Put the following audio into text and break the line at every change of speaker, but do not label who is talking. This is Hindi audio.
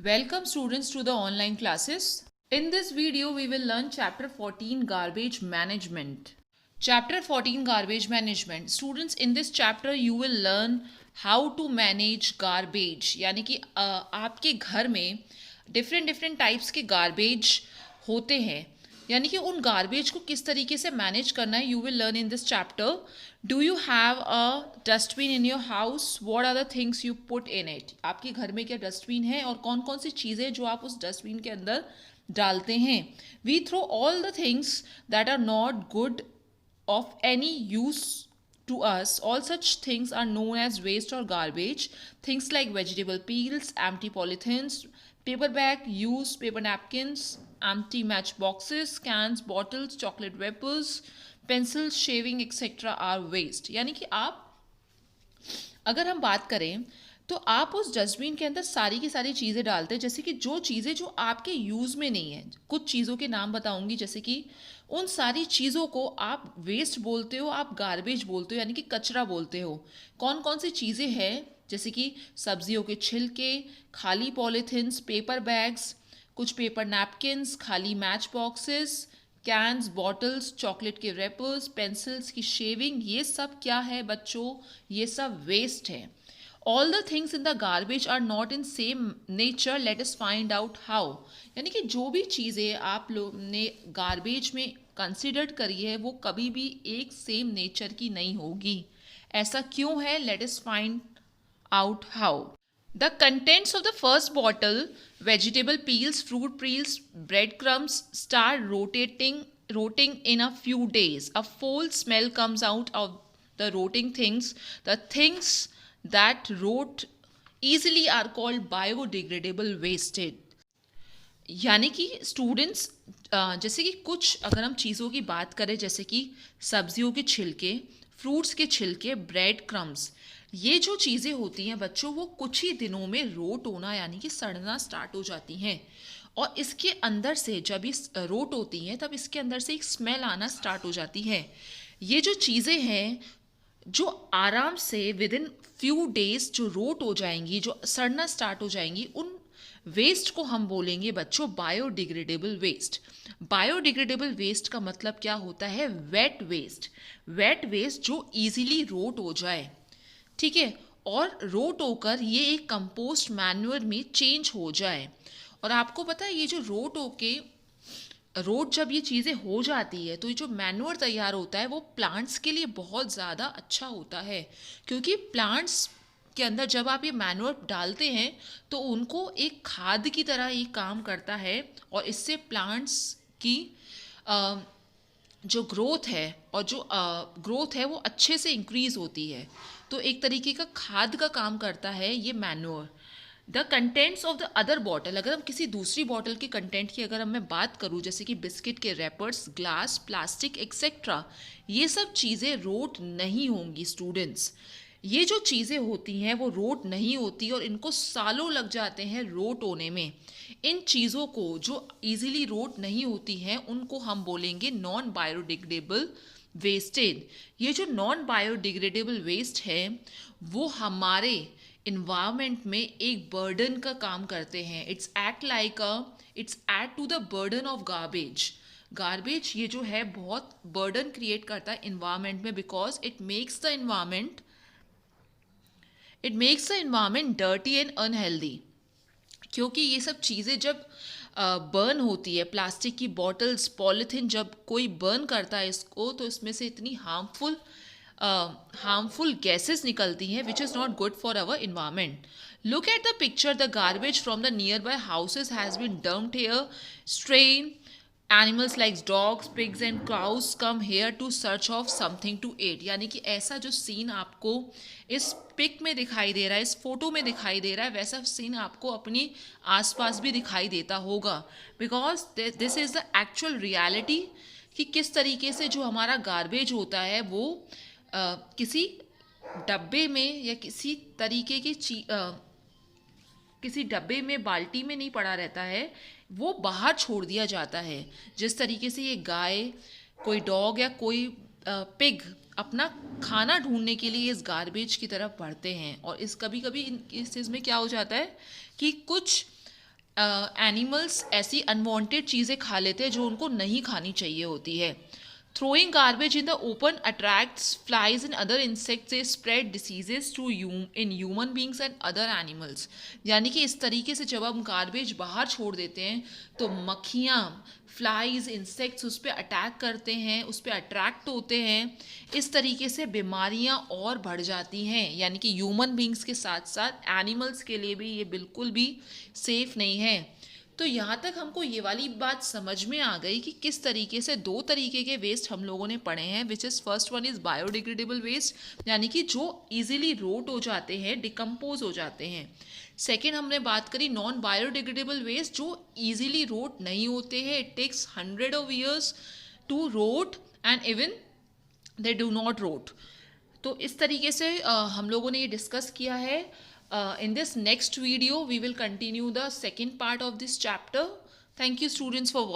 Welcome students to the online classes. In this video we will learn chapter 14 garbage management. Chapter 14 garbage management. Students, in this chapter you will learn how to manage garbage. यानी कि आपके घर में different types के garbage होते हैं, यानी कि उन गार्बेज को किस तरीके से मैनेज करना है you will learn in this chapter. Do you have a dustbin in your house? What are the things you put in it? आपके घर में क्या डस्टबिन है और कौन कौन सी चीज़ें जो आप उस डस्टबिन के अंदर डालते हैं? We throw all the things that are not good of any use to us. All such things are known as waste or garbage. Things like vegetable peels, empty polythenes, paper bag, used paper napkins, empty match boxes, cans, bottles, chocolate wrappers, pencils, shaving, etc. are waste. यानी कि आप अगर हम बात करें तो आप उस डस्टबिन के अंदर सारी की सारी चीज़ें डालते हैं, जैसे कि जो चीज़ें जो आपके यूज़ में नहीं है. कुछ चीज़ों के नाम बताऊंगी, जैसे कि उन सारी चीज़ों को आप वेस्ट बोलते हो, आप गार्बेज बोलते हो, यानी कि कचरा बोलते हो. कौन कौन सी चीज़ें हैं? जैसे कि सब्जियों के छिलके, खाली पॉलीथिन्स, पेपर बैग्स, कुछ पेपर नैपकिन्स, खाली match boxes, cans, bottles, chocolate के रैपर्स, पेंसिल्स की शेविंग. ये सब क्या है बच्चों? ये सब वेस्ट है. All the things in the garbage are not in same nature. Let us find out how. यानी कि जो भी चीज़ें आप लोग ने गार्बेज में कंसिडर्ड करी है वो कभी भी एक सेम नेचर की नहीं होगी. ऐसा क्यों है? Let us find out how. The contents of the first bottle, vegetable peels, fruit peels, breadcrumbs, start rotting in a few days. A foul smell comes out of the rotting things. The things that rot easily are called biodegradable wasted. यानी कि स्टूडेंट्स, जैसे कि कुछ अगर हम चीज़ों की बात करें, जैसे कि सब्जियों के छिलके, फ्रूट्स के छिलके, ब्रेड क्रम्स, ये जो चीज़ें होती हैं बच्चों, वो कुछ ही दिनों में रोट होना यानी कि सड़ना स्टार्ट हो जाती हैं. और इसके अंदर से जब ये रोट होती हैं तब इसके अंदर से एक स्मेल आना स्टार्ट हो जाती है. ये जो चीज़ें हैं जो आराम से विद इन फ्यू डेज जो रोट हो जाएंगी, जो सड़ना स्टार्ट हो जाएंगी, उन वेस्ट को हम बोलेंगे बच्चों बायोडिग्रेडेबल वेस्ट. बायोडिग्रेडेबल वेस्ट का मतलब क्या होता है? Wet waste. वेट वेस्ट जो इजीली रोट हो जाए, ठीक है, और रोट होकर ये एक कंपोस्ट मैन्योर में चेंज हो जाए. और आपको पता है ये जो रोट जब ये चीज़ें हो जाती है तो ये जो मैन्योर तैयार होता है वो प्लांट्स के लिए बहुत ज़्यादा अच्छा होता है, क्योंकि प्लांट्स के अंदर जब आप ये मैन्योर डालते हैं तो उनको एक खाद की तरह ये काम करता है और इससे प्लांट्स की जो ग्रोथ है और जो ग्रोथ है वो अच्छे से इंक्रीज होती है. तो एक तरीके का खाद का काम करता है ये manure. The contents of the other bottle, अगर हम किसी दूसरी बॉटल के कंटेंट की अगर मैं बात करूँ, जैसे कि बिस्किट के रैपर्स, ग्लास, प्लास्टिक एक्सेट्रा, ये सब चीज़ें रोट नहीं होंगी स्टूडेंट्स. ये जो चीज़ें होती हैं वो रोट नहीं होती और इनको सालों लग जाते हैं रोट होने में. इन चीज़ों को जो इजीली रोट नहीं होती हैं उनको हम बोलेंगे नॉन बायोडिग्रेडेबल वेस्टेड. ये जो नॉन बायोडिग्रेडेबल वेस्ट है वो हमारे इन्वायरमेंट में एक बर्डन का काम करते हैं. It's add to the burden of garbage. Garbage ये जो है बहुत बर्डन क्रिएट करता है इन्वायरमेंट में, because it makes the environment dirty and unhealthy. क्योंकि ये सब चीज़ें जब बर्न होती है, प्लास्टिक की बॉटल्स, पॉलीथीन, जब कोई बर्न करता है इसको तो इसमें से इतनी हार्मफुल गैसेस निकलती हैं which is not good for our environment. Look at the picture. The garbage from the nearby houses has been dumped here. Stray animals like dogs, pigs and cows come here to search of something to eat. यानी कि ऐसा जो सीन आपको इस पिक में दिखाई दे रहा है, इस फोटो में दिखाई दे रहा है, वैसा सीन आपको अपनी आसपास भी दिखाई देता होगा, because this is the actual reality कि किस तरीके से जो हमारा गार्बेज होता है वो किसी डब्बे में या किसी तरीके की किसी डब्बे में, बाल्टी में नहीं पड़ा रहता है, वो बाहर छोड़ दिया जाता है. जिस तरीके से ये गाय, कोई डॉग या कोई पिग अपना खाना ढूंढने के लिए इस गार्बेज की तरफ बढ़ते हैं. और इस कभी कभी इस चीज़ में क्या हो जाता है कि कुछ एनिमल्स ऐसी अनवांटेड चीज़ें खा लेते हैं जो उनको नहीं खानी चाहिए होती है. Throwing garbage in the open attracts flies and other insects. They spread diseases to in human beings and other animals. यानी कि इस तरीके से जब हम गार्बेज बाहर छोड़ देते हैं तो मक्खियाँ, फ्लाइज, इंसेक्ट्स उस पर अटैक करते हैं, उस पर अट्रैक्ट होते हैं. इस तरीके से बीमारियाँ और बढ़ जाती हैं. यानी कि ह्यूमन बींग्स के साथ साथ एनिमल्स के लिए भी ये बिल्कुल भी सेफ नहीं है. तो यहाँ तक हमको ये वाली बात समझ में आ गई कि किस तरीके से दो तरीके के वेस्ट हम लोगों ने पढ़े हैं, which is first one is biodegradable waste, यानी कि जो इजीली रोट हो जाते हैं, डिकम्पोज हो जाते हैं. सेकेंड हमने बात करी नॉन बायोडिग्रेडेबल वेस्ट, जो इजीली रोट नहीं होते हैं. It takes 100 of years to rot and even they do not rot. तो इस तरीके से हम लोगों ने ये डिस्कस किया है. In this next video, we will continue the second part of this chapter. Thank you students for watching.